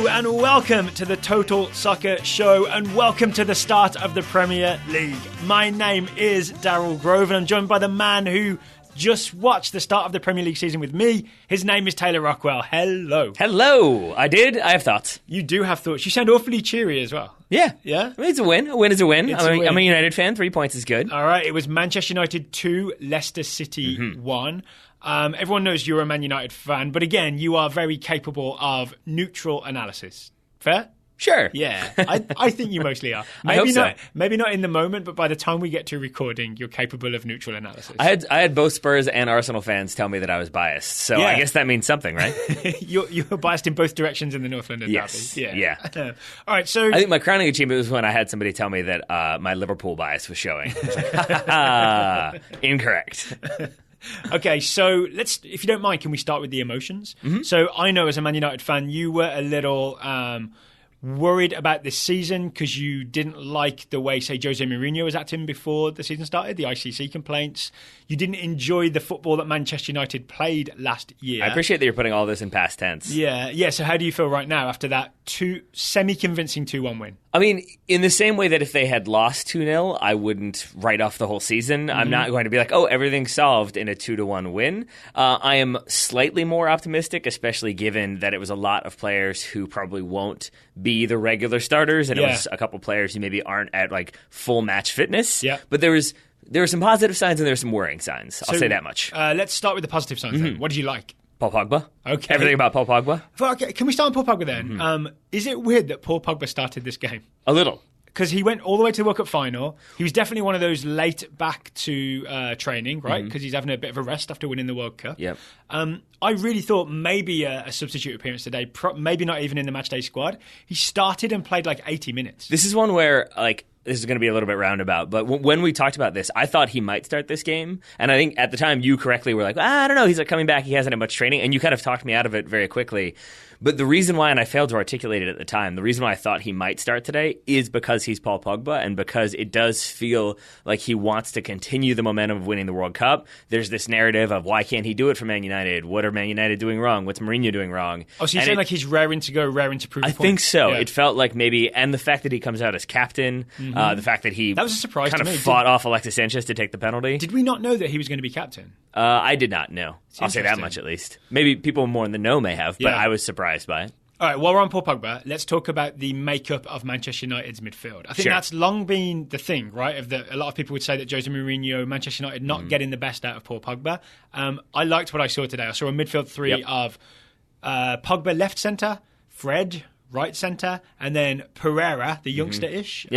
Hello and welcome to the Total Soccer Show and welcome to the start of the Premier League. My name is Daryl Grove and I'm joined by the man who just watched the start of the Premier League season with me. His name is Taylor Rockwell. Hello. Hello. I have thoughts. You do have thoughts. You sound awfully cheery as well. Yeah. Yeah? I mean, it's a win. A win is a win. I'm a United fan. 3 points is good. All right. It was Manchester United 2, Leicester City 1. Everyone knows you're a Man United fan, but again, you are very capable of neutral analysis. Fair? Sure. Yeah, I think you mostly are. I hope so. Maybe not in the moment, but by the time we get to recording, you're capable of neutral analysis. I had both Spurs and Arsenal fans tell me that I was biased, so Yeah. I guess that means something, right? You're biased in both directions in the North London Yes. derby. Yeah. All right, so I think my crowning achievement was when I had somebody tell me that my Liverpool bias was showing. I was like, ha, ha, ha. Incorrect. Okay, so if you don't mind, can we start with the emotions? So I know as a Man United fan, you were a little worried about this season because you didn't like the way, say, Jose Mourinho was acting before the season started, the ICC complaints. You didn't enjoy the football that Manchester United played last year. I appreciate that you're putting all this in past tense. Yeah. So how do you feel right now after that semi-convincing 2-1 win? I mean, in the same way that if they had lost 2-0, I wouldn't write off the whole season. I'm not going to be like, oh, everything's solved in a 2-1 win. I am slightly more optimistic, especially given that it was a lot of players who probably won't be the regular starters, and it was a couple players who maybe aren't at like full match fitness. Yeah. But there were some positive signs and there were some worrying signs. I'll say that much. Let's start with the positive signs then. What did you like? Paul Pogba. Okay. Everything about Paul Pogba? Okay, can we start on Paul Pogba then? Is it weird that Paul Pogba started this game? A little. Because he went all the way to the World Cup final. He was definitely one of those late back to training, right? Because he's having a bit of a rest after winning the World Cup. Yep. I really thought maybe a substitute appearance today, maybe not even in the matchday squad. He started and played like 80 minutes. This is one where, like, this is going to be a little bit roundabout, but when we talked about this, I thought he might start this game. And I think at the time you correctly were like, I don't know, he's like coming back, he hasn't had much training. And you kind of talked me out of it very quickly. But the reason why, and I failed to articulate it at the time, the reason why I thought he might start today is because he's Paul Pogba and because it does feel like he wants to continue the momentum of winning the World Cup. There's this narrative of why can't he do it for Man United? What are Man United doing wrong? What's Mourinho doing wrong? Oh, so you're saying like he's raring to go, raring to prove I the point? think so. Yeah. It felt like maybe, and the fact that he comes out as captain, the fact that he that was a surprise kind to of me. fought off Alexis Sanchez to take the penalty. Did we not know that he was going to be captain? I did not know. I'll say that interesting. much at least. Maybe people more in the know may have, but Yeah. I was surprised by it. All right, while we're on Paul Pogba, let's talk about the makeup of Manchester United's midfield. I think Sure. that's long been the thing, right? A lot of people would say that Jose Mourinho, Manchester United, not getting the best out of Paul Pogba. I liked what I saw today. I saw a midfield three of Pogba left centre, Fred right centre, and then Pereira, the youngster-ish,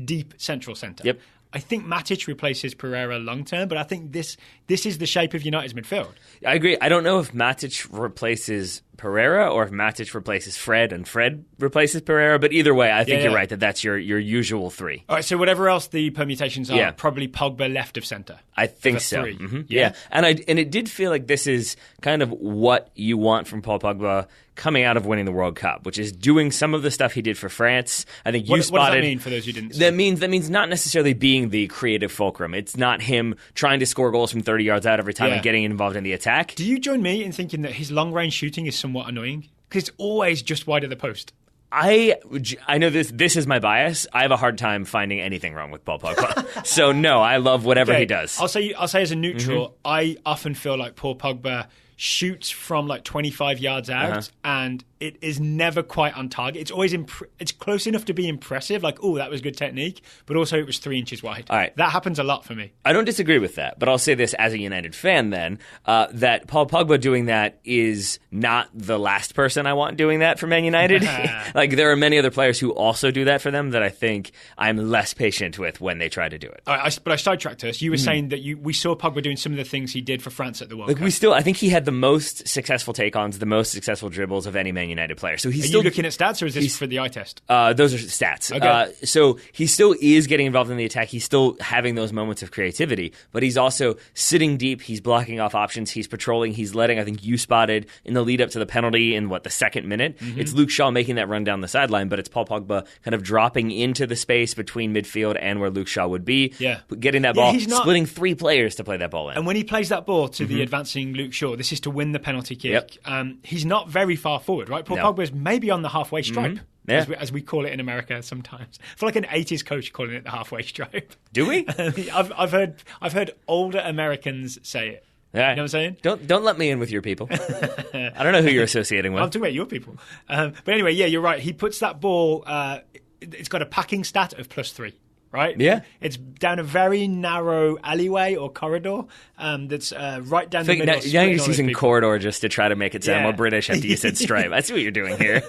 deep central centre. Yep. I think Matic replaces Pereira long term, but I think this is the shape of United's midfield. I agree. I don't know if Matic replaces Pereira or if Matic replaces Fred and Fred replaces Pereira, but either way, I think you're right that that's your usual three. All right, so whatever else the permutations are, Yeah. probably Pogba left of centre. I think For so. three. Yeah. And it did feel like this is kind of what you want from Paul Pogba coming out of winning the World Cup, which is doing some of the stuff he did for France. I think What you does spotted. that mean for those who didn't see? That means not necessarily being the creative fulcrum. It's not him trying to score goals from 30 yards out every time and getting involved in the attack. Do you join me in thinking that his long-range shooting is somewhat annoying? Because it's always just wide of the post. I know this is my bias. I have a hard time finding anything wrong with Paul Pogba. So no, I love whatever he does. I'll say as a neutral, I often feel like Paul Pogba shoots from like 25 yards out and it is never quite on target. It's always it's close enough to be impressive, like, oh, that was good technique, but also it was 3 inches wide. All right. That happens a lot for me. I don't disagree with that, but I'll say this as a United fan then, that Paul Pogba doing that is not the last person I want doing that for Man United. Like, there are many other players who also do that for them that I think I'm less patient with when they try to do it. All right, but I sidetracked us. You were saying that we saw Pogba doing some of the things he did for France at the World Cup. I think he had the most successful take-ons, the most successful dribbles of any Man United player. So he's Are still you looking at stats, or is this for the eye test? Those are stats. Okay. So he still is getting involved in the attack. He's still having those moments of creativity, but he's also sitting deep. He's blocking off options. He's patrolling. He's letting, I think you spotted in the lead up to the penalty in the second minute. It's Luke Shaw making that run down the sideline, but it's Paul Pogba kind of dropping into the space between midfield and where Luke Shaw would be. Yeah. Getting that ball, he's not- splitting three players to play that ball in. And when he plays that ball to the advancing Luke Shaw, this chances to win the penalty kick. Yep. He's not very far forward, right? Paul Pogba's maybe on the halfway stripe, as we call it in America sometimes. I feel like an 80s coach calling it the halfway stripe. Do we? I've heard older Americans say it. Right. You know what I'm saying? Don't let me in with your people. I don't know who you're associating with. I'm talking about your people. But anyway, yeah, you're right. He puts that ball, it's got a packing stat of +3. Right? Yeah. It's down a very narrow alleyway or corridor that's right down the middle. Now you're just using corridor just to try to make it sound more British after you said stripe. I see what you're doing here.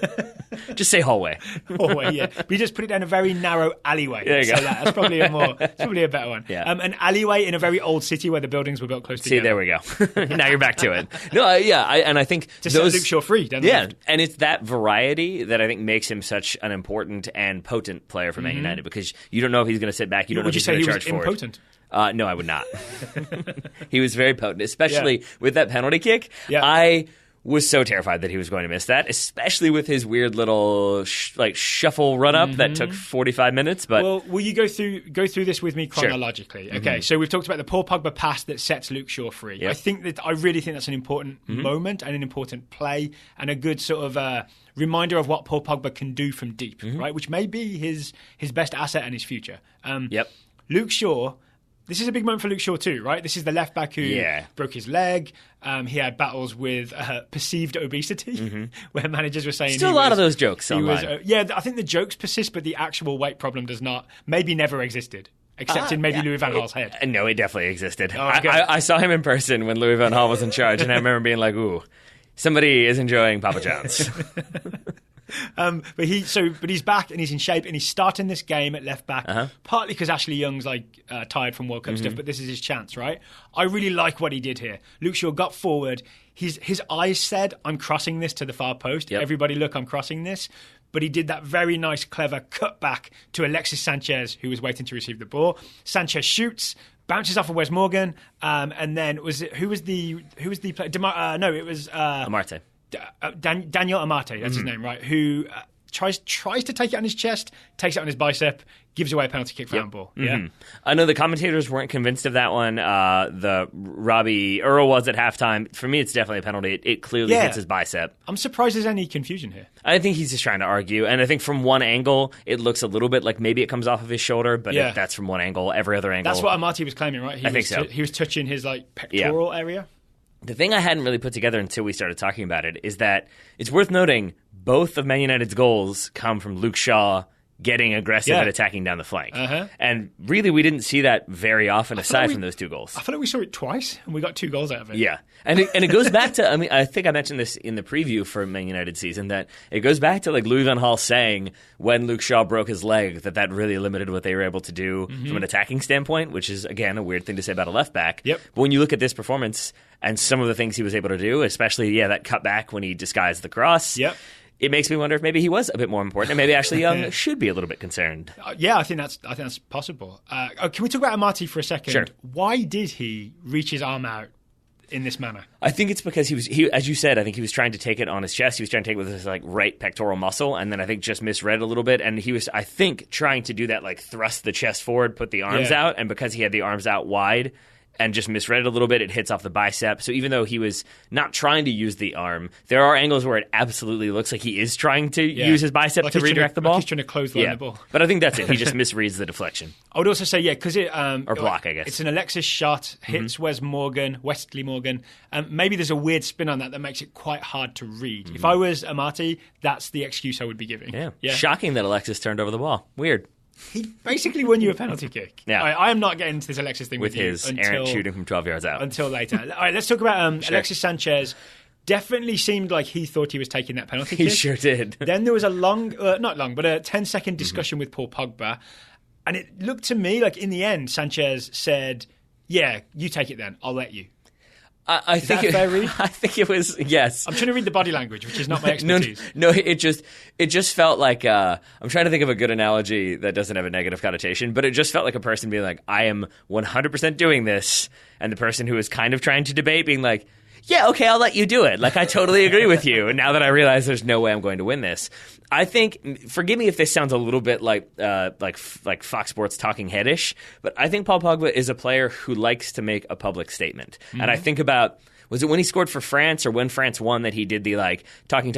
Just say hallway. Hallway, yeah. But you just put it down a very narrow alleyway. There you go. That's probably a better one. Yeah. An alleyway in a very old city where the buildings were built close together. See, there we go. Now you're back to it. No, and I think to set Luke Shaw free. And it's that variety that I think makes him such an important and potent player for Man United, because you don't know if he's going to sit back. You don't know if he's going to charge forward. Would you say he was impotent? No, I would not. He was very potent, especially with that penalty kick. Yeah. I was so terrified that he was going to miss that, especially with his weird little shuffle run up that took 45 minutes. But will you go through this with me chronologically? Sure. Okay, so we've talked about the Paul Pogba pass that sets Luke Shaw free. Yep. I really think that's an important moment and an important play and a good sort of reminder of what Paul Pogba can do from deep, right? Which may be his best asset and his future. Luke Shaw. This is a big moment for Luke Shaw too, right? This is the left back who broke his leg. He had battles with perceived obesity, where managers were saying still a lot of those jokes online. I think the jokes persist, but the actual weight problem does not. Maybe never existed, except in maybe Louis van Gaal's head. No, it definitely existed. Oh, okay. I saw him in person when Louis van Gaal was in charge, and I remember being like, "Ooh, somebody is enjoying Papa John's." But he's back and he's in shape and he's starting this game at left back, partly because Ashley Young's tired from World Cup stuff, but this is his chance, right? I really like what he did here. Luke Shaw got forward. His eyes said, "I'm crossing this to the far post. Yep. Everybody look, I'm crossing this." But he did that very nice, clever cut back to Alexis Sanchez, who was waiting to receive the ball. Sanchez shoots, bounces off of Wes Morgan, and then who was the player? It was Amarte. Daniel Amate, that's his name, right? Who tries to take it on his chest, takes it on his bicep, gives away a penalty kick for handball. Yeah, I know the commentators weren't convinced of that one. The Robbie Earl was at halftime. For me, it's definitely a penalty. It clearly hits his bicep. I'm surprised there's any confusion here. I think he's just trying to argue, and I think from one angle it looks a little bit like maybe it comes off of his shoulder, but if that's from one angle. Every other angle, that's what Amate was claiming, right? I think so. He was touching his pectoral area. The thing I hadn't really put together until we started talking about it is that it's worth noting both of Man United's goals come from Luke Shaw getting aggressive and attacking down the flank. And really, we didn't see that very often aside from those two goals. I feel like we saw it twice, and we got 2 goals out of it. Yeah. And it goes back to, I mean, I think I mentioned this in the preview for Man United season, that it goes back to Louis van Gaal saying when Luke Shaw broke his leg that really limited what they were able to do from an attacking standpoint, which is, again, a weird thing to say about a left back. Yep. But when you look at this performance and some of the things he was able to do, especially, that cutback when he disguised the cross. Yep. It makes me wonder if maybe he was a bit more important, and maybe Ashley Young should be a little bit concerned. I think that's possible. Can we talk about Amate for a second? Sure. Why did he reach his arm out in this manner? I think it's because he as you said, I think he was trying to take it on his chest. He was trying to take it with his right pectoral muscle, and then I think just misread a little bit. And he was, I think, trying to do that, thrust the chest forward, put the arms out, and because he had the arms out wide and just misread it a little bit, it hits off the bicep. So even though he was not trying to use the arm, there are angles where it absolutely looks like he is trying to use his bicep to redirect the ball. Like he's trying to clothesline the ball. But I think that's it. He just misreads the deflection. I would also say, because it... or block, I guess. It's an Alexis shot, hits Wesley Morgan. Maybe there's a weird spin on that makes it quite hard to read. If I was Amate, that's the excuse I would be giving. Yeah. Shocking that Alexis turned over the ball. Weird. He basically won you a penalty kick. Yeah. I am not getting into this Alexis thing with his errant shooting from 12 yards out. Until later. All right, let's talk about Alexis Sanchez. Definitely seemed like he thought he was taking that penalty kick. He sure did. Then there was a not long, but a 10-second discussion with Paul Pogba. And it looked to me like in the end, Sanchez said, "Yeah, you take it then. I'll let you." I think it was, yes. I'm trying to read the body language, which is not my expertise. No, it just felt like I'm trying to think of a good analogy that doesn't have a negative connotation, but it just felt like a person being like, "I am 100% doing this," and the person who was kind of trying to debate being like, "Yeah, okay, I'll let you do it. I totally agree with you. And now that I realize there's no way I'm going to win this." I think, forgive me if this sounds a little bit like Fox Sports talking headish, but I think Paul Pogba is a player who likes to make a public statement. And I think about Was it when he scored for France or when France won that he did the talking,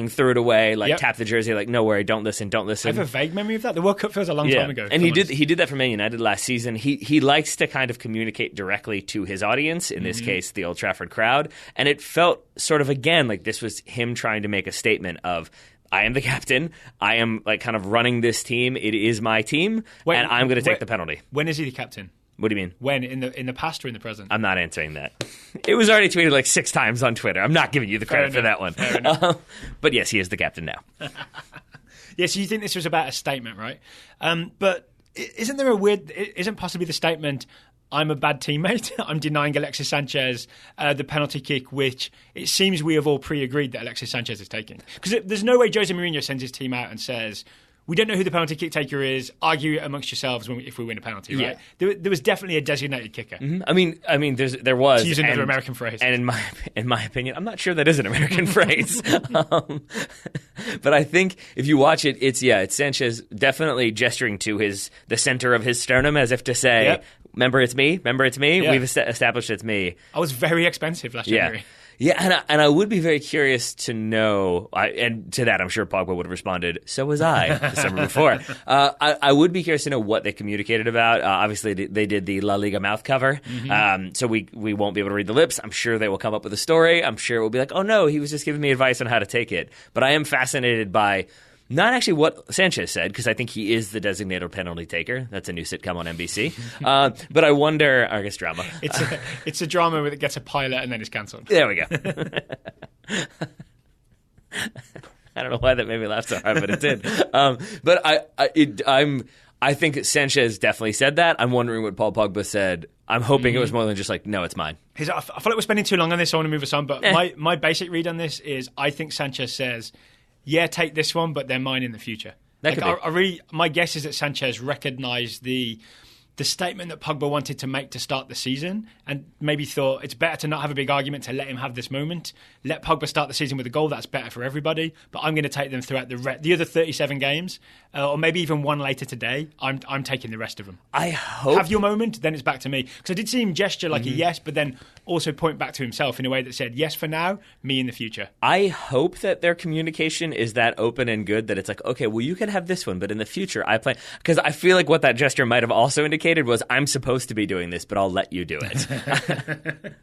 threw it away, tap the jersey, no worry, don't listen. I have a vague memory of that. The World Cup feels a long time ago. And he did that for Man United last season. He likes to kind of communicate directly to his audience, in this case, the Old Trafford crowd. And it felt sort of, again, like this was him trying to make a statement of, I am the captain. I am kind of running this team. It is my team, and I'm going to take the penalty. When is he the captain? What do you mean? When? In the past or in the present? I'm not answering that. It was already tweeted 6 times on Twitter. I'm not giving you the credit for that one. But yes, he is the captain now. Yes, you think this was about a statement, right? But isn't possibly the statement, I'm a bad teammate, I'm denying Alexis Sanchez the penalty kick, which it seems we have all pre-agreed that Alexis Sanchez is taking. Because there's no way Jose Mourinho sends his team out and says, we don't know who the penalty kick taker is, argue it amongst yourselves if we win a penalty, right? Yeah. There was definitely a designated kicker. Mm-hmm. I mean, there was. To use another American phrase. And in my opinion, I'm not sure that is an American phrase. But I think if you watch it, it's Sanchez definitely gesturing to the center of his sternum as if to say, remember it's me? Yeah. We've established it's me. I was very expensive last January. Yeah, and I would be very curious to know, and to that I'm sure Pogba would have responded, so was I, the summer before. I would be curious to know what they communicated about. Obviously, they did the La Liga mouth cover, so we won't be able to read the lips. I'm sure they will come up with a story. I'm sure it will be like, oh no, he was just giving me advice on how to take it. But I am fascinated by not actually what Sanchez said, because I think he is the designated penalty taker. That's a new sitcom on NBC. But I wonder, I guess drama. It's a drama that gets a pilot and then is cancelled. There we go. I don't know why that made me laugh so hard, but it did. But I think Sanchez definitely said that. I'm wondering what Paul Pogba said. I'm hoping it was more than just no, it's mine. I feel like we're spending too long on this, so I want to move us on. But my basic read on this is I think Sanchez says, yeah, take this one, but they're mine in the future. That could be. My guess is that Sanchez recognised the statement that Pogba wanted to make to start the season and maybe thought it's better to not have a big argument, to let him have this moment. Let Pogba start the season with a goal. That's better for everybody. But I'm going to take them throughout the other 37 games, or maybe even one later today. I'm taking the rest of them. I hope. Have your moment, then it's back to me. Because I did see him gesture like a yes, but then also point back to himself in a way that said, yes for now, me in the future. I hope that their communication is that open and good that it's okay, well, you can have this one, but in the future, I plan. Because I feel like what that gesture might have also indicated was, I'm supposed to be doing this, but I'll let you do it.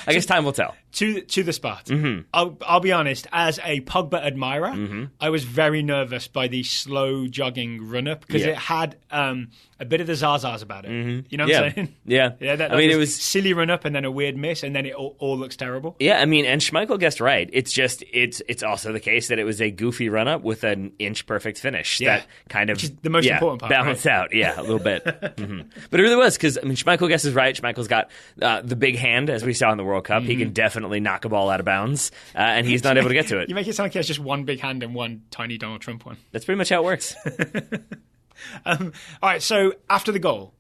I guess time will tell. To the spot. I'll be honest, as a Pogba admirer, I was very nervous by the slow jogging run-up because it had a bit of the Zazas about it. You know what I'm saying? Yeah. It was silly run-up and then a weird miss, and then it all looks terrible. Yeah, and Schmeichel guessed right. It's also the case that it was a goofy run-up with an inch-perfect finish. Yeah. That kind of... Which is the most important part, balanced out, a little bit. But it really was, because, Schmeichel guesses right. Schmeichel's got the big hand, as we saw in the World Cup. He can definitely knock a ball out of bounds, and he's not able to get to it. You make it sound like he has just one big hand and one tiny Donald Trump one. That's pretty much how it works. All right, so after the goal,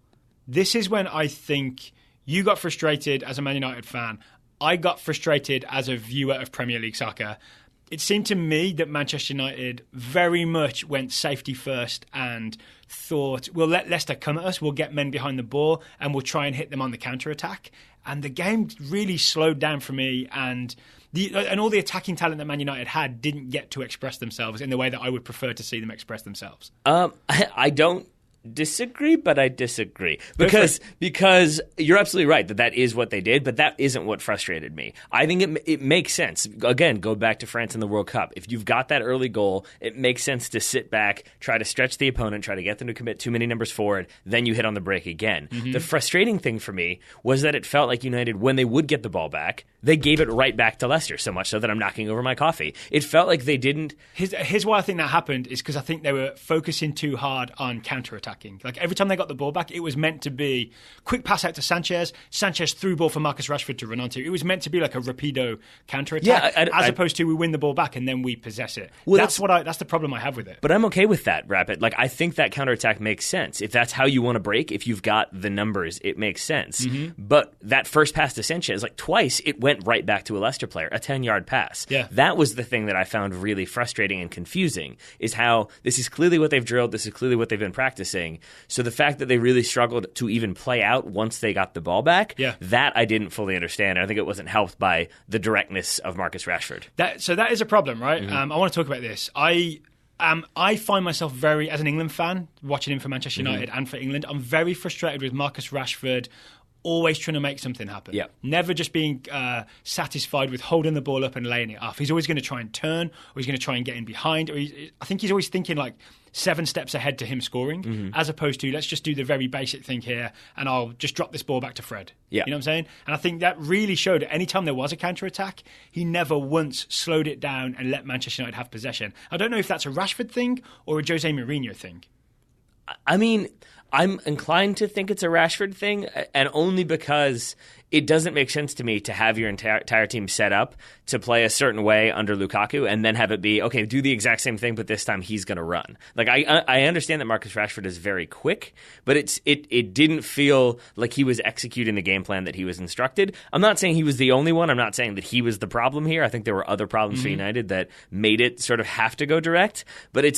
this is when I think you got frustrated as a Man United fan. I got frustrated as a viewer of Premier League soccer. It seemed to me that Manchester United very much went safety first and thought, we'll let Leicester come at us, we'll get men behind the ball, and we'll try and hit them on the counter-attack. And the game really slowed down for me, and all the attacking talent that Man United had didn't get to express themselves in the way that I would prefer to see them express themselves. I don't disagree, but I disagree. Because you're absolutely right that is what they did, but that isn't what frustrated me. I think it makes sense. Again, go back to France in the World Cup. If you've got that early goal, it makes sense to sit back, try to stretch the opponent, try to get them to commit too many numbers forward, then you hit on the break again. The frustrating thing for me was that it felt like United, when they would get the ball back, they gave it right back to Leicester, so much so that I'm knocking over my coffee. It felt like they didn't... Here's why I think that happened, is because I think they were focusing too hard on counter-attacking. Like every time they got the ball back, it was meant to be quick pass out to Sanchez through ball for Marcus Rashford to run onto. It was meant to be like a rapido counter-attack, as opposed to we win the ball back and then we possess it. Well, that's the problem I have with it. But I'm okay with that, Rapid. Like, I think that counter-attack makes sense. If that's how you want to break, if you've got the numbers, it makes sense. But that first pass to Sanchez, twice, it went went right back to a Leicester player, a 10-yard pass. Yeah. That was the thing that I found really frustrating and confusing, is how this is clearly what they've drilled, this is clearly what they've been practicing. So the fact that they really struggled to even play out once they got the ball back, that I didn't fully understand. I think it wasn't helped by the directness of Marcus Rashford. So that is a problem, right? I want to talk about this. I find myself very, as an England fan, watching him for Manchester United and for England, I'm very frustrated with Marcus Rashford always trying to make something happen. Yeah. Never just being satisfied with holding the ball up and laying it off. He's always going to try and turn, or he's going to try and get in behind. Or I think he's always thinking like 7 steps ahead to him scoring, as opposed to let's just do the very basic thing here and I'll just drop this ball back to Fred. Yeah. You know what I'm saying? And I think that really showed that any time there was a counter-attack, he never once slowed it down and let Manchester United have possession. I don't know if that's a Rashford thing or a Jose Mourinho thing. I mean, I'm inclined to think it's a Rashford thing, and only because it doesn't make sense to me to have your entire team set up to play a certain way under Lukaku and then have it be, okay, do the exact same thing, but this time he's going to run. Like, I understand that Marcus Rashford is very quick, but it didn't feel like he was executing the game plan that he was instructed. I'm not saying he was the only one. I'm not saying that he was the problem here. I think there were other problems for United that made it sort of have to go direct, but it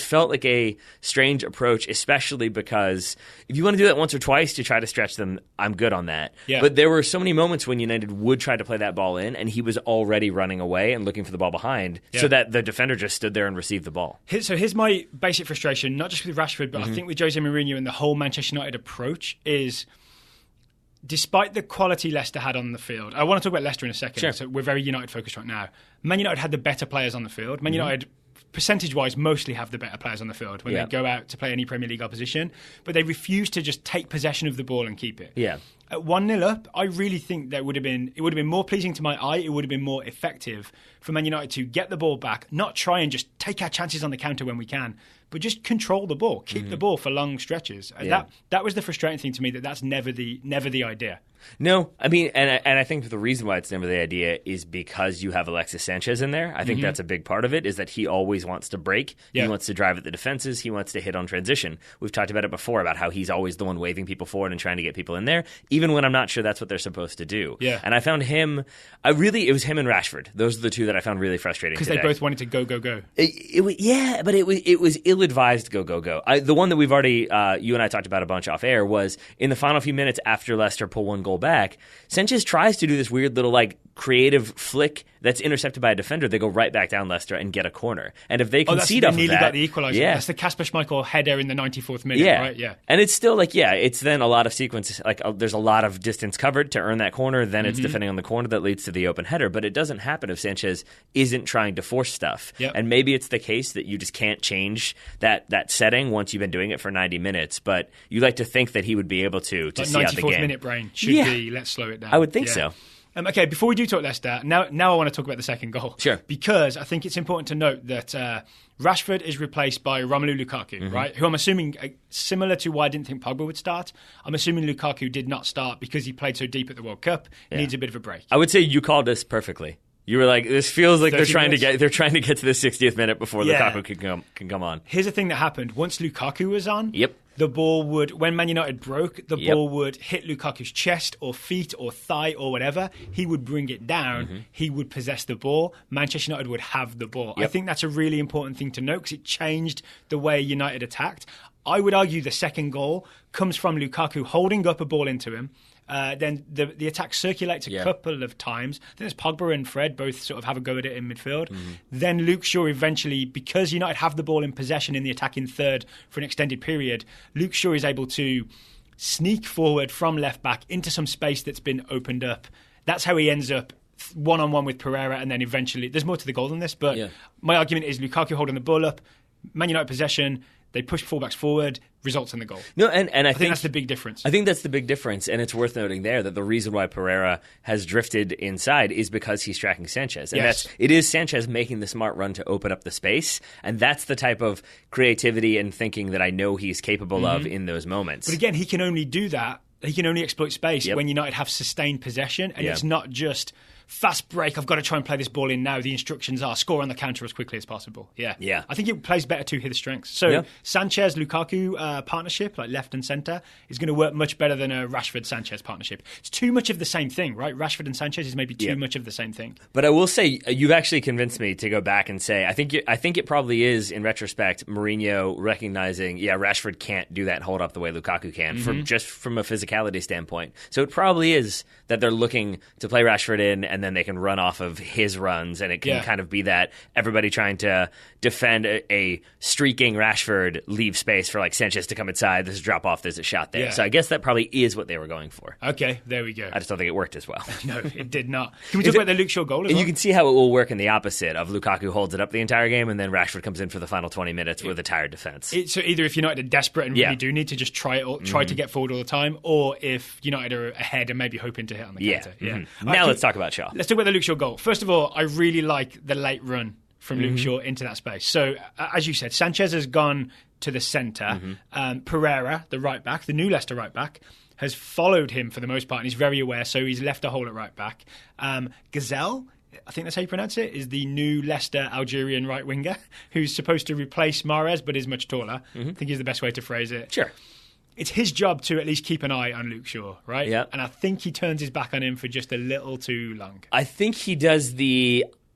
felt like a strange approach, especially because if you want to do that once or twice to try to stretch them, I'm good on that. Yeah. But there were so many moments when United would try to play that ball in, and he was already running away and looking for the ball behind, so that the defender just stood there and received the ball. So here's my basic frustration, not just with Rashford, but I think with Jose Mourinho and the whole Manchester United approach is, despite the quality Leicester had on the field, I want to talk about Leicester in a second, so we're very United focused right now. Man United had the better players on the field. Man United, percentage-wise, mostly have the better players on the field when they go out to play any Premier League opposition, but they refuse to just take possession of the ball and keep it. Yeah. At 1-0 up, I really think that it would have been more pleasing to my eye. It would have been more effective for Man United to get the ball back, not try and just take our chances on the counter when we can, but just control the ball, keep the ball for long stretches. That was the frustrating thing to me. That's never the idea. No, I mean, and I think the reason why it's never the idea is because you have Alexis Sanchez in there. I think that's a big part of it, is that he always wants to break. Yeah. He wants to drive at the defenses. He wants to hit on transition. We've talked about it before, about how he's always the one waving people forward and trying to get people in there, even when I'm not sure that's what they're supposed to do. Yeah. And I found him, it was him and Rashford. Those are the two that I found really frustrating because they both wanted to go. But it was ill-advised go. The one that we've already, you and I talked about a bunch off air, was in the final few minutes after Leicester pull one goal back, Sanchez tries to do this weird little creative flick that's intercepted by a defender. They go right back down Leicester and get a corner. And if they concede off of that, nearly got the equaliser. That's the Kasper Schmeichel header in the 94th minute, right? Yeah. And it's still it's then a lot of sequence, there's a lot of distance covered to earn that corner, then it's defending on the corner that leads to the open header. But it doesn't happen if Sanchez isn't trying to force stuff. Yep. And maybe it's the case that you just can't change that setting once you've been doing it for 90 minutes. But you like to think that he would be able to see out the game. 94th minute brain should be, let's slow it down. I would think so. Okay, before we do talk Leicester, now I want to talk about the second goal. Sure. Because I think it's important to note that Rashford is replaced by Romelu Lukaku, right? Who I'm assuming, similar to why I didn't think Pogba would start, I'm assuming Lukaku did not start because he played so deep at the World Cup. He needs a bit of a break. I would say you called this perfectly. You were like, this feels like they're trying to get to the 60th minute before Lukaku can come on. Here's the thing that happened. Once Lukaku was on, yep. the ball would, when Man United broke, the ball would hit Lukaku's chest or feet or thigh or whatever. He would bring it down. He would possess the ball. Manchester United would have the ball. Yep. I think that's a really important thing to note because it changed the way United attacked. I would argue the second goal comes from Lukaku holding up a ball into him. Then the attack circulates a couple of times. Then there's Pogba and Fred both sort of have a go at it in midfield. Then Luke Shaw eventually, because United have the ball in possession in the attacking third for an extended period, Luke Shaw is able to sneak forward from left back into some space that's been opened up. That's how he ends up one-on-one with Pereira, and then eventually, there's more to the goal than this, but my argument is Lukaku holding the ball up, Man United possession, they push fullbacks forward, results in the goal. No, and I think that's the big difference. I think that's the big difference, and it's worth noting there that the reason why Pereira has drifted inside is because he's tracking Sanchez. And it is Sanchez making the smart run to open up the space, and that's the type of creativity and thinking that I know he's capable of in those moments. But again, he can only do that. He can only exploit space when United have sustained possession, and it's not just fast break, I've got to try and play this ball in now. The instructions are score on the counter as quickly as possible. Yeah. I think it plays better to his strengths. So Sanchez-Lukaku partnership, like left and centre, is going to work much better than a Rashford-Sanchez partnership. It's too much of the same thing, right? Rashford and Sanchez is maybe too much of the same thing. But I will say, you've actually convinced me to go back and say, I think it probably is, in retrospect, Mourinho recognizing, Rashford can't do that and hold up the way Lukaku can, from a physicality standpoint. So it probably is that they're looking to play Rashford in, and then they can run off of his runs, and it can kind of be that everybody trying to defend a streaking Rashford, leave space for like Sanchez to come inside. There's a drop off, there's a shot there. So I guess that probably is what they were going for. Okay, there we go. I just don't think it worked as well. No, it did not. Can we talk about the Luke Shaw goal as well? You can see how it will work in the opposite of Lukaku holds it up the entire game, and then Rashford comes in for the final 20 minutes with a tired defence. So either if United are desperate and really do need to just try to get forward all the time, or if United are ahead and maybe hoping to hit on the counter. Now let's talk about Shaw. Let's talk about the Luke Shaw goal. First of all, I really like the late run from Luke Shaw into that space. So, as you said, Sanchez has gone to the centre. Pereira, the right back, the new Leicester right back, has followed him for the most part, and he's very aware, so he's left a hole at right back. Gazelle, I think that's how you pronounce it, is the new Leicester Algerian right winger who's supposed to replace Mahrez but is much taller. I think is the best way to phrase it. Sure. It's his job to at least keep an eye on Luke Shaw, right? Yeah. And I think he turns his back on him for just a little too long. I think he does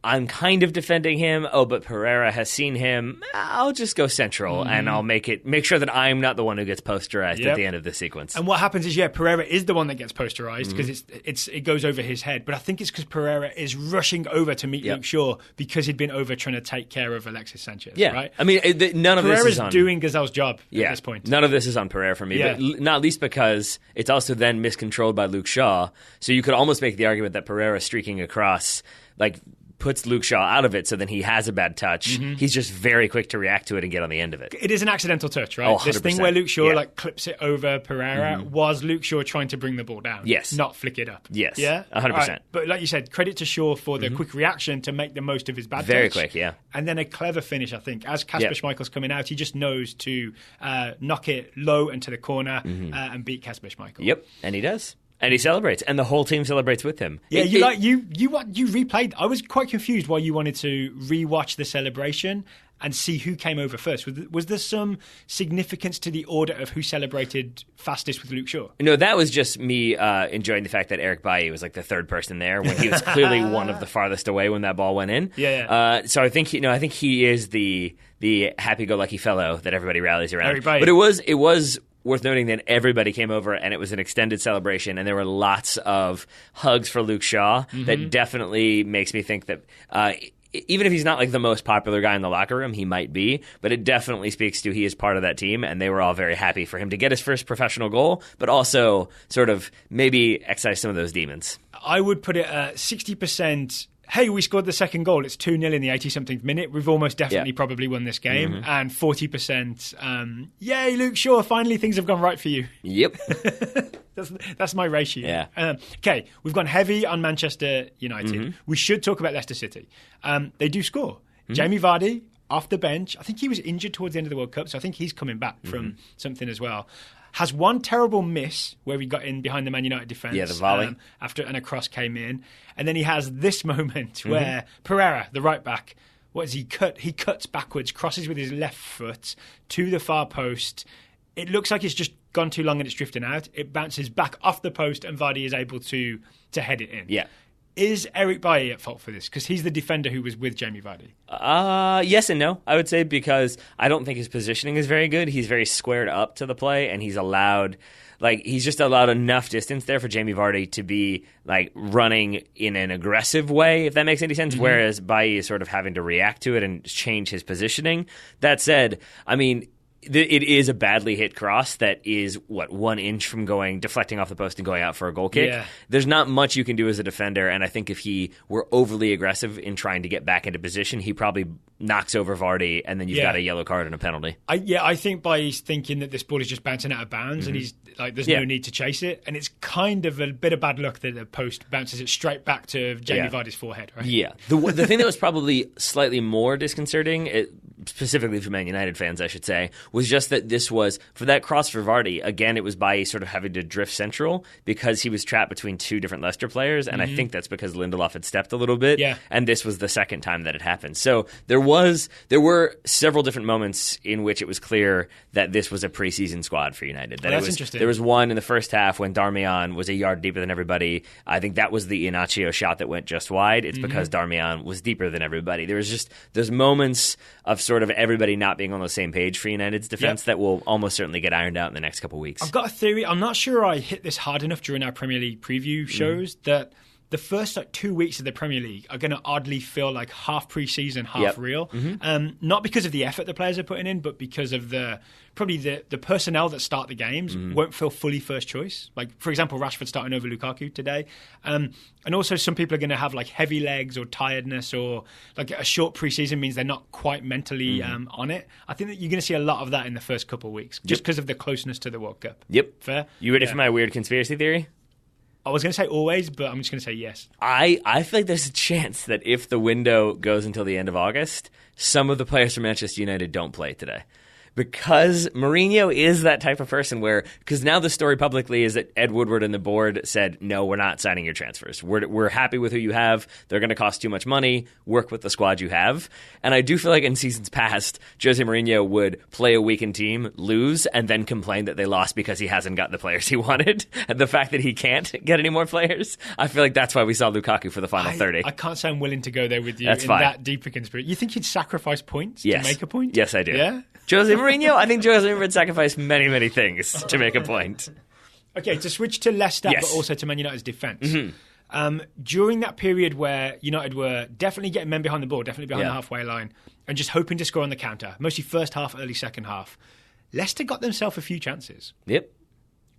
I'm kind of defending him. Oh, but Pereira has seen him. I'll just go central and I'll make sure that I'm not the one who gets posterized at the end of the sequence. And what happens is, Pereira is the one that gets posterized because it goes over his head. But I think it's because Pereira is rushing over to meet Luke Shaw because he'd been over trying to take care of Alexis Sanchez. Yeah, right. I mean, none of Pereira's this is on doing Gazelle's job at this point. None of this is on Pereira for me, but not least because it's also then miscontrolled by Luke Shaw. So you could almost make the argument that Pereira streaking across, puts Luke Shaw out of it, so then he has a bad touch. He's just very quick to react to it and get on the end of it. It is an accidental touch, right? Oh, this thing where Luke Shaw clips it over Pereira was Luke Shaw trying to bring the ball down. Yes. Not flick it up. Yes. Yeah? 100%. Right. But like you said, credit to Shaw for the quick reaction to make the most of his bad touch. Very quick, yeah. And then a clever finish, I think. As Kasper Schmeichel's coming out, he just knows to knock it low into the corner and beat Kasper Schmeichel. Yep, and he does. And he celebrates, and the whole team celebrates with him. Yeah, you replayed. I was quite confused why you wanted to rewatch the celebration and see who came over first. Was there some significance to the order of who celebrated fastest with Luke Shaw? No, that was just me enjoying the fact that Eric Bailly was like the third person there when he was clearly one of the farthest away when that ball went in. So I think he is the happy-go-lucky fellow that everybody rallies around. Eric Bailly. But it was worth noting that everybody came over and it was an extended celebration and there were lots of hugs for Luke Shaw. That definitely makes me think that even if he's not like the most popular guy in the locker room, he might be, but it definitely speaks to he is part of that team and they were all very happy for him to get his first professional goal, but also sort of maybe excise some of those demons. I would put it at 60%. Hey, we scored the second goal. It's 2-0 in the 80-something minute. We've almost definitely probably won this game. And 40%, yay, Luke Shaw, finally things have gone right for you. Yep. That's my ratio. Yeah. Okay, we've gone heavy on Manchester United. We should talk about Leicester City. They do score. Jamie Vardy, off the bench. I think he was injured towards the end of the World Cup, so I think he's coming back from something as well. Has one terrible miss where he got in behind the Man United defence. Yeah, the volley. After a cross came in. And then he has this moment where Pereira, the right back, he cuts backwards, crosses with his left foot to the far post. It looks like it's just gone too long and it's drifting out. It bounces back off the post and Vardy is able to head it in. Yeah. Is Eric Bailly at fault for this? Because he's the defender who was with Jamie Vardy. Yes and no, I would say, because I don't think his positioning is very good. He's very squared up to the play, and he's just allowed enough distance there for Jamie Vardy to be running in an aggressive way, if that makes any sense, whereas Bailly is sort of having to react to it and change his positioning. That said, I mean, it is a badly hit cross that is, 1 inch from deflecting off the post and going out for a goal kick. Yeah. There's not much you can do as a defender, and I think if he were overly aggressive in trying to get back into position, he probably knocks over Vardy, and then you've got a yellow card and a penalty. I think Bailly's thinking that this ball is just bouncing out of bounds, and he's there's no need to chase it, and it's kind of a bit of bad luck that the post bounces it straight back to Jamie Vardy's forehead, right? Yeah. The thing that was probably slightly more disconcerting, specifically for Man United fans, I should say, was just that this was, for that cross for Vardy, again, it was by sort of having to drift central because he was trapped between two different Leicester players, and I think that's because Lindelof had stepped a little bit, and this was the second time that it happened. So there were several different moments in which it was clear that this was a preseason squad for United. That's interesting. There was one in the first half when Darmian was a yard deeper than everybody. I think that was the Iheanacho shot that went just wide. It's because Darmian was deeper than everybody. There was just those moments of sort of everybody not being on the same page for United's defense that will almost certainly get ironed out in the next couple of weeks. I've got a theory. I'm not sure I hit this hard enough during our Premier League preview shows that the first 2 weeks of the Premier League are going to oddly feel like half pre-season, half real. Not because of the effort the players are putting in, but because of the personnel that start the games won't feel fully first choice. Like, for example, Rashford starting over Lukaku today. And also some people are going to have like heavy legs or tiredness, or like a short pre-season means they're not quite mentally on it. I think that you're going to see a lot of that in the first couple of weeks just because of the closeness to the World Cup. Fair? You ready for my weird conspiracy theory? I was going to say always, but I'm just going to say yes. I feel like there's a chance that if the window goes until the end of August, some of the players from Manchester United don't play today. Because Mourinho is that type of person because now the story publicly is that Ed Woodward and the board said, no, we're not signing your transfers. We're happy with who you have. They're going to cost too much money. Work with the squad you have. And I do feel like in seasons past, Jose Mourinho would play a weakened team, lose, and then complain that they lost because he hasn't got the players he wanted. And the fact that he can't get any more players, I feel like that's why we saw Lukaku for the final 30. I can't say I'm willing to go there with you that's fine. That deep a conspiracy. You think he'd sacrifice points to make a point? Yes, I do. Yeah? Jose Mourinho? I think Jose Mourinho would sacrifice many, many things to make a point. Okay, to switch to Leicester, but also to Man United's defence. During that period where United were definitely getting men behind the ball, definitely behind the halfway line, and just hoping to score on the counter, mostly first half, early second half, Leicester got themselves a few chances.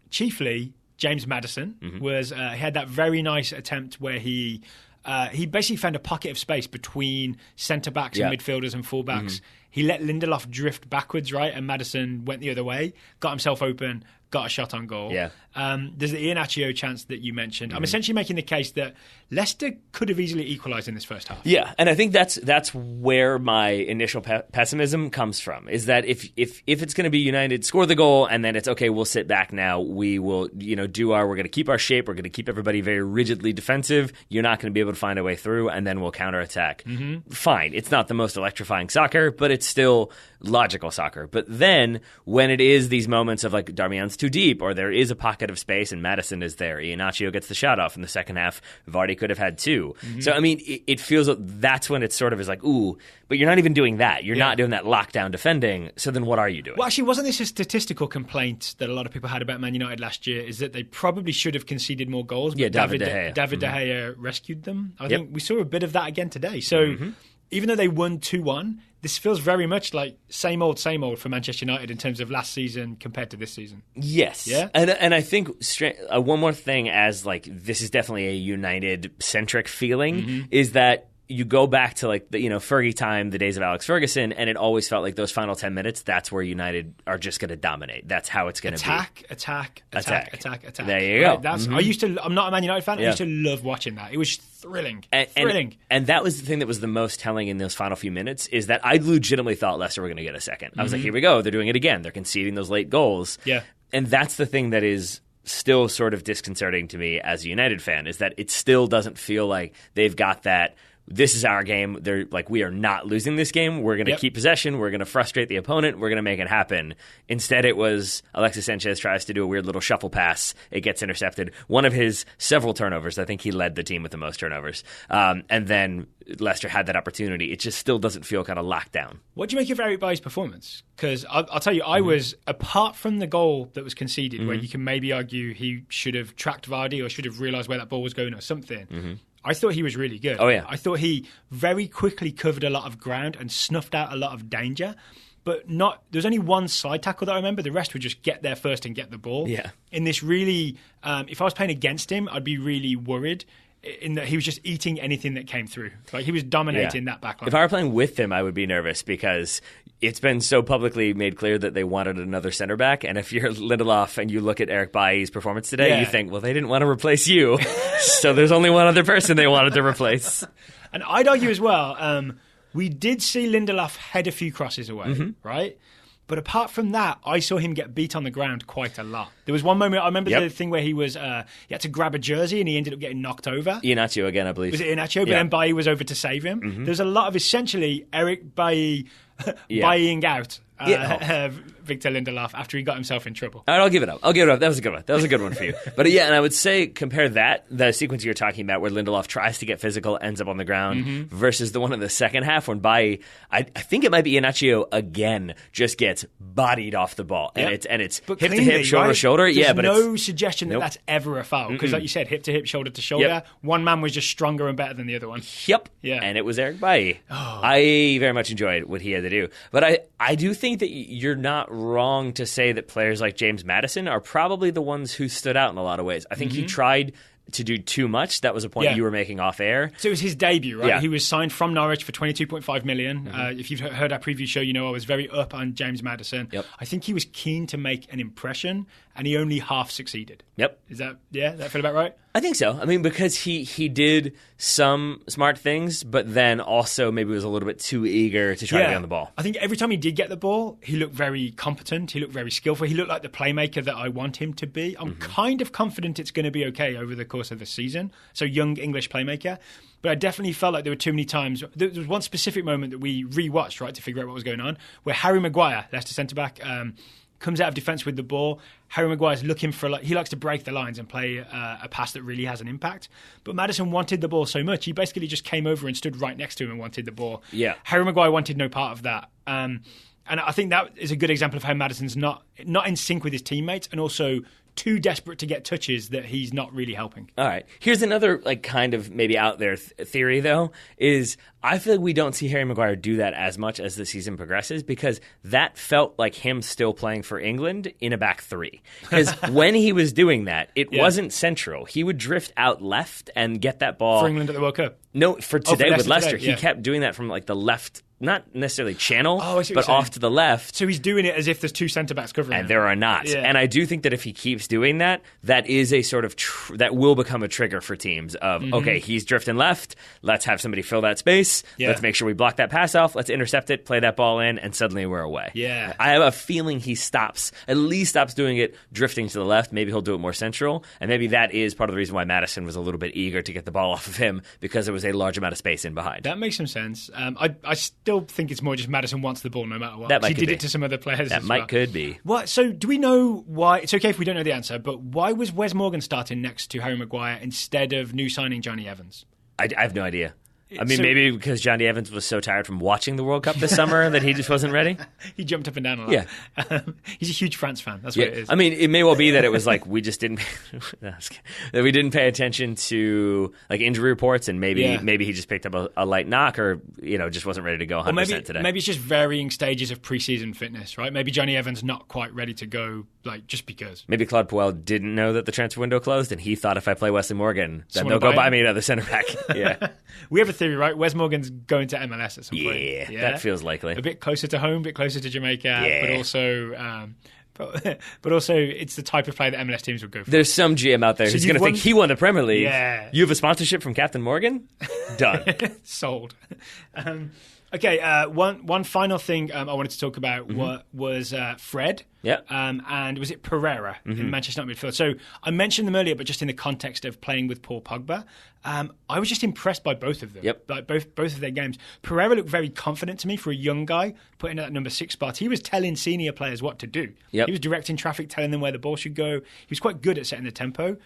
Chiefly, James Maddison he had that very nice attempt where he basically found a pocket of space between centre-backs and midfielders and full-backs. He let Lindelof drift backwards, right, and Maddison went the other way, got himself open, got a shot on goal. There's the Iheanacho chance that you mentioned. I'm essentially making the case that Leicester could have easily equalised in this first half. Yeah, and I think that's where my initial pessimism comes from, is that if it's going to be United score the goal and then it's okay, we'll sit back now, we will we're going to keep our shape, we're going to keep everybody very rigidly defensive, you're not going to be able to find a way through, and then we'll counterattack. Fine, it's not the most electrifying soccer, but it's still logical soccer. But then when it is these moments of like Darmian's too deep, or there is a pocket of space and Maddison is there, Iheanacho gets the shot off in the second half, Vardy could have had two. So I mean, it feels like that's when it sort of is like, ooh, but you're not even doing that. You're not doing that lockdown defending. So then what are you doing? Well, actually, wasn't this a statistical complaint that a lot of people had about Man United last year, is that they probably should have conceded more goals, but David De Gea rescued them? I think we saw a bit of that again today. So even though they won 2-1, this feels very much like same old for Manchester United in terms of last season compared to this season. Yes. Yeah? And I think one more thing, as like this is definitely a United-centric feeling, is that you go back to like the Fergie time, the days of Alex Ferguson, and it always felt like those final 10 minutes, that's where United are just going to dominate. That's how it's going to be. Attack. There you go. Right, I'm not a Man United fan. I used to love watching that. It was thrilling. And that was the thing that was the most telling in those final few minutes, is that I legitimately thought Leicester were going to get a second. I was like, here we go. They're doing it again. They're conceding those late goals. Yeah. And that's the thing that is still sort of disconcerting to me as a United fan, is that it still doesn't feel like they've got that, this is our game. They're like, we are not losing this game. We're going to keep possession. We're going to frustrate the opponent. We're going to make it happen. Instead, it was Alexis Sanchez tries to do a weird little shuffle pass. It gets intercepted. One of his several turnovers. I think he led the team with the most turnovers. And then Leicester had that opportunity. It just still doesn't feel kind of locked down. What do you make of Eric Bailly's performance? Because I'll tell you, I was, apart from the goal that was conceded, where you can maybe argue he should have tracked Vardy or should have realised where that ball was going or something, I thought he was really good. Oh, yeah. I thought he very quickly covered a lot of ground and snuffed out a lot of danger. But there's only one side tackle that I remember. The rest would just get there first and get the ball. Yeah. In this really, if I was playing against him, I'd be really worried in that he was just eating anything that came through. Like, he was dominating that backline. If I were playing with him, I would be nervous, because it's been so publicly made clear that they wanted another center back. And if you're Lindelof and you look at Eric Bailly's performance today, you think, well, they didn't want to replace you. So there's only one other person they wanted to replace. And I'd argue as well, We did see Lindelof head a few crosses away, right? But apart from that, I saw him get beat on the ground quite a lot. There was one moment, I remember the thing where he had to grab a jersey and he ended up getting knocked over. Iheanacho again, I believe. Was it Iheanacho? But then Bailly was over to save him. There's a lot of essentially Eric Bailly buying out Victor Lindelof after he got himself in trouble. All right, I'll give it up. That was a good one. That was a good one for you. But yeah, and I would say compare the sequence you're talking about where Lindelof tries to get physical, ends up on the ground, versus the one in the second half when Bailly, I think it might be Iheanacho again, just gets bodied off the ball. And it's hip to hip, shoulder to shoulder. There's no suggestion that that's ever a foul. Because like you said, hip to hip, shoulder to shoulder. One man was just stronger and better than the other one. Yep. Yeah. And it was Eric Bailly. Oh. I very much enjoyed what he had to do. But I do think that you're not wrong to say that players like James Maddison are probably the ones who stood out in a lot of ways. I think he tried to do too much. That was a point you were making off air. So it was his debut, right? Yeah. He was signed from Norwich for $22.5 million. If you've heard our preview show, you know I was very up on James Maddison. Yep. I think he was keen to make an impression, and he only half succeeded. Yep. Is that feel about right? I think so. I mean, because he did some smart things, but then also maybe was a little bit too eager to try to get on the ball. I think every time he did get the ball, he looked very competent. He looked very skillful. He looked like the playmaker that I want him to be. I'm kind of confident it's going to be okay over the course of the season. So young English playmaker. But I definitely felt like there were too many times. There was one specific moment that we rewatched, right, to figure out what was going on, where Harry Maguire, Leicester centre-back, comes out of defence with the ball. Harry Maguire's looking for, he likes to break the lines and play a pass that really has an impact. But Maddison wanted the ball so much, he basically just came over and stood right next to him and wanted the ball. Yeah. Harry Maguire wanted no part of that. And I think that is a good example of how Maddison's not in sync with his teammates and also too desperate to get touches that he's not really helping. All right. Here's another kind of maybe out there theory, though, is I feel like we don't see Harry Maguire do that as much as the season progresses because that felt like him still playing for England in a back three. Because when he was doing that, it wasn't central. He would drift out left and get that ball. For England at the World Cup? No, for today with Leicester. He kept doing that from the left, not necessarily channel, but off to the left. So he's doing it as if there's two centre-backs covering and there are not. Yeah. And I do think that if he keeps doing that, that is a sort of that will become a trigger for teams of, okay, he's drifting left, let's have somebody fill that space, let's make sure we block that pass off, let's intercept it, play that ball in, and suddenly we're away. Yeah. I have a feeling he at least stops doing it drifting to the left. Maybe he'll do it more central, and maybe that is part of the reason why Maddison was a little bit eager to get the ball off of him because there was a large amount of space in behind. That makes some sense. I still think it's more just Maddison wants the ball no matter what. That he did it to some other players that as well. That could be. What? So do we know why? It's okay if we don't know the answer, but why was Wes Morgan starting next to Harry Maguire instead of new signing Johnny Evans? I have no idea. I mean, maybe because Johnny Evans was so tired from watching the World Cup this summer that he just wasn't ready. He jumped up and down a lot. Yeah. He's a huge France fan. That's what it is. I mean, it may well be that it was we just didn't that we didn't pay attention to injury reports, and maybe he just picked up a light knock, or just wasn't ready to go 100% today. Maybe it's just varying stages of preseason fitness, right? Maybe Johnny Evans not quite ready to go, just because. Maybe Claude Puel didn't know that the transfer window closed, and he thought if I play Wesley Morgan, then they'll go buy me another center back. Yeah. We have a theory, right? Wes Morgan's going to MLS at some point. Yeah, that feels likely. A bit closer to home, a bit closer to Jamaica, but also... But also, it's the type of player that MLS teams would go for. There's some GM out there who's going to think he won the Premier League. Yeah. You have a sponsorship from Captain Morgan? Done. Sold. Okay, one final thing I wanted to talk about was Fred. Yeah. And was it Pereira in Manchester United midfield? So I mentioned them earlier, but just in the context of playing with Paul Pogba. I was just impressed by both of them. Yep. Both of their games. Pereira looked very confident to me for a young guy, putting that number 6 spot. He was telling senior players what to do. Yep. He was directing traffic, telling them where the ball should go. He was quite good at setting the tempo.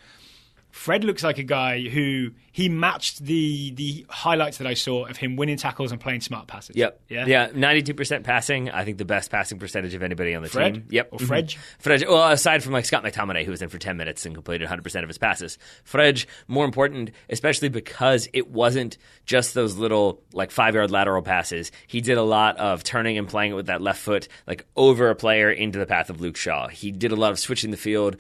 Fred looks like a guy who he matched the highlights that I saw of him winning tackles and playing smart passes. Yep. Yeah. 92% passing. I think the best passing percentage of anybody on the team. Yep. Or Fredge? Fredge. Well, aside from Scott McTominay, who was in for 10 minutes and completed 100% of his passes. Fredge, more important, especially because it wasn't just those little 5-yard lateral passes. He did a lot of turning and playing it with that left foot, over a player into the path of Luke Shaw. He did a lot of switching the field,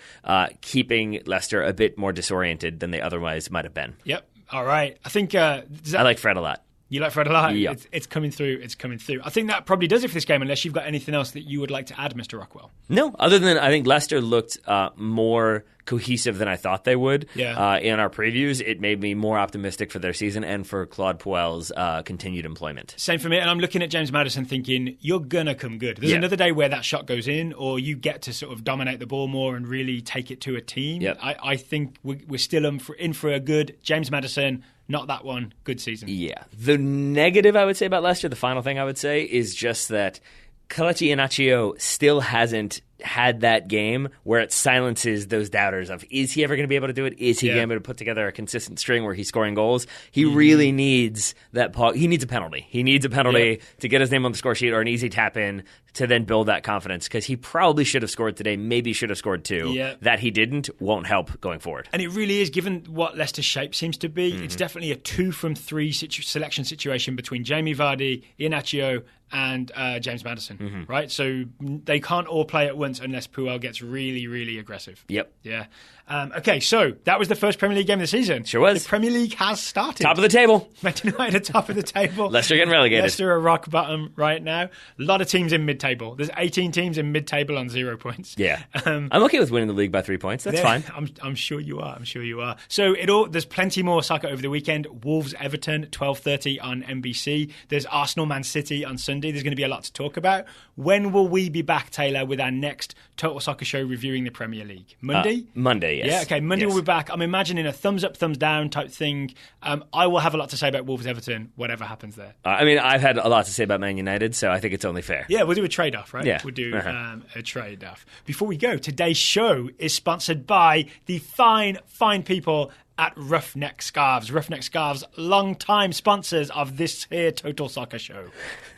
keeping Leicester a bit more disoriented than they otherwise might have been. Yep. All right. I think... I like Fred a lot. You like Fred a lot? Yep. It's coming through. It's coming through. I think that probably does it for this game, unless you've got anything else that you would like to add, Mr. Rockwell. No, other than I think Leicester looked more cohesive than I thought they would. Yeah. In our previews, it made me more optimistic for their season and for Claude Puel's continued employment. Same for me, and I'm looking at James Maddison thinking, you're going to come good. There's another day where that shot goes in, or you get to sort of dominate the ball more and really take it to a team. Yep. I think we're still in for a good James Maddison. Not that one. Good season. Yeah. The negative I would say about Leicester, the final thing I would say, is just that Kelechi Iheanacho still hasn't had that game where it silences those doubters of, is he ever going to be able to do it? Is he able to put together a consistent string where he's scoring goals? He really needs that. He needs a penalty. He needs a penalty to get his name on the score sheet, or an easy tap in to then build that confidence, because he probably should have scored today, maybe should have scored two. Yeah. That he didn't won't help going forward. And it really is, given what Leicester's shape seems to be, it's definitely a 2 from 3 selection situation between Jamie Vardy, Iheanacho, and James Maddison, right? So they can't all play at once unless Puel gets really, really aggressive. Yep. Yeah. Okay, so that was the first Premier League game of the season. Sure was. The Premier League has started. Top of the table. Man United at top of the table. Leicester getting relegated. Leicester are rock bottom right now. A lot of teams in mid-table. There's 18 teams in mid-table on 0 points. Yeah. I'm okay with winning the league by 3 points. That's fine. I'm sure you are. I'm sure you are. So there's plenty more soccer over the weekend. Wolves Everton 12:30 on NBC. There's Arsenal Man City on Sunday. There's going to be a lot to talk about. When will we be back, Taylor, with our next Total Soccer show reviewing the Premier League? Monday? Monday, yes. Yeah, okay. Monday yes. we'll be back. I'm imagining a thumbs up, thumbs down type thing. I will have a lot to say about Wolves Everton, whatever happens there. I mean, I've had a lot to say about Man United, so I think it's only fair. Yeah, we'll do a trade-off, right? Yeah. We'll do a trade-off. Before we go, today's show is sponsored by the fine, fine people at Roughneck Scarves. Roughneck Scarves, long-time sponsors of this here Total Soccer show.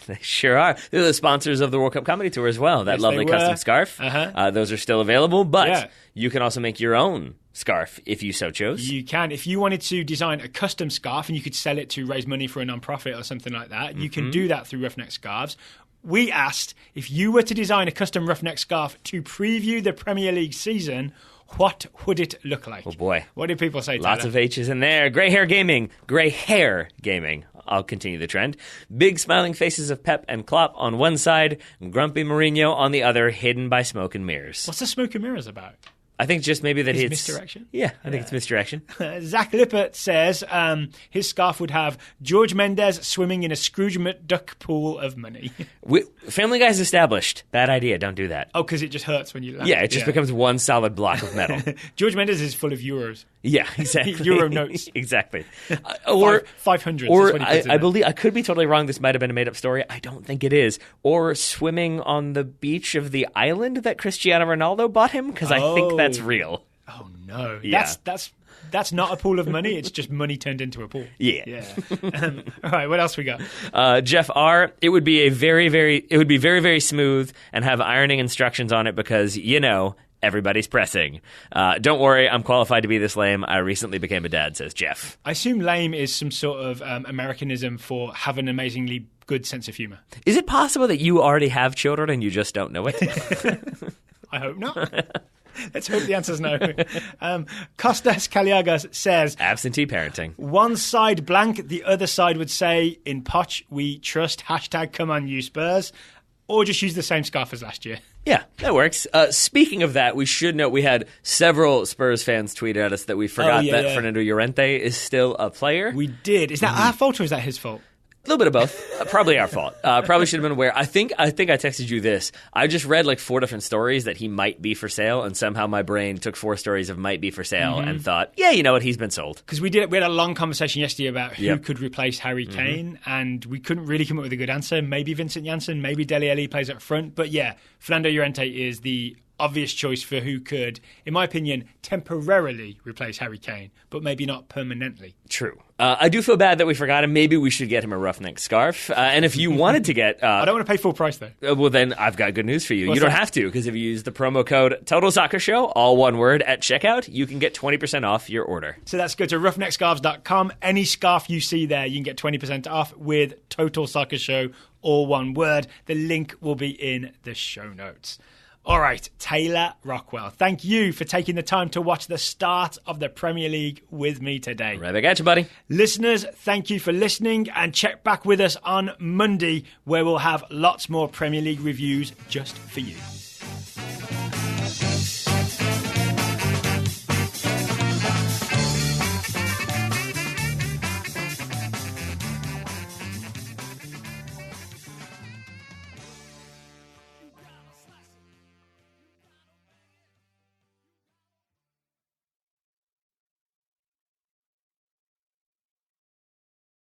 They sure are. They're the sponsors of the World Cup Comedy Tour as well. That Yes, lovely they were. custom scarf. Those are still available, but you can also make your own scarf if you so chose. You can. If you wanted to design a custom scarf and you could sell it to raise money for a non-profit or something like that, you can do that through Roughneck Scarves. We asked, if you were to design a custom Roughneck scarf to preview the Premier League season, what would it look like? Oh, boy. What did people say, Tyler? Lots of H's in there. Grey hair gaming. Grey hair gaming. I'll continue the trend. Big smiling faces of Pep and Klopp on one side, grumpy Mourinho on the other, hidden by smoke and mirrors. What's the smoke and mirrors about? I think just maybe that it's misdirection? Yeah, I think it's misdirection. Zach Lippert says his scarf would have George Mendes swimming in a Scrooge McDuck pool of money. Family Guy's established. Bad idea. Don't do that. Oh, because it just hurts when you laugh. Yeah, it just becomes one solid block of metal. George Mendes is full of euros. Yeah, exactly. Euro notes. Exactly. Or 500s. Or I believe, I could be totally wrong. This might have been a made-up story. I don't think it is. Or swimming on the beach of the island that Cristiano Ronaldo bought him, because I think that's real. Oh no. Yeah. That's not a pool of money. It's just money turned into a pool. Yeah. All right. What else we got? Jeff R. It would be very, very smooth and have ironing instructions on it because everybody's pressing. Don't worry, I'm qualified to be this lame. I recently became a dad, says Jeff. I assume lame is some sort of Americanism for have an amazingly good sense of humor. Is it possible that you already have children and you just don't know it? I hope not. Let's hope the answer's no. Costas Kaliagas says, absentee parenting. One side blank, the other side would say, in Poch, we trust, # come on you Spurs, or just use the same scarf as last year. Yeah, that works. Speaking of that, we should note we had several Spurs fans tweet at us that we forgot that Fernando Llorente is still a player. We did. Is that our fault or is that his fault? A little bit of both. Probably our fault. Probably should have been aware. I think I texted you this. I just read like 4 different stories that he might be for sale, and somehow my brain took 4 stories of might be for sale and thought, yeah, you know what, he's been sold. Because we had a long conversation yesterday about who could replace Harry Kane, and we couldn't really come up with a good answer. Maybe Vincent Janssen, maybe Dele Alli plays up front. But yeah, Fernando Llorente is the obvious choice for who could, in my opinion, temporarily replace Harry Kane, but maybe not permanently. True. I do feel bad that we forgot him. Maybe we should get him a roughneck scarf. And if you wanted to get... I don't want to pay full price, though. Well, then I've got good news for you. What's you don't that? have to, because if you use the promo code Total Soccer Show, all one word, at checkout, you can get 20% off your order. So that's go to roughneckscarves.com. Any scarf you see there, you can get 20% off with Total Soccer Show, all one word. The link will be in the show notes. All right, Taylor Rockwell, thank you for taking the time to watch the start of the Premier League with me today. Right back at you, buddy. Listeners, thank you for listening, and check back with us on Monday where we'll have lots more Premier League reviews just for you.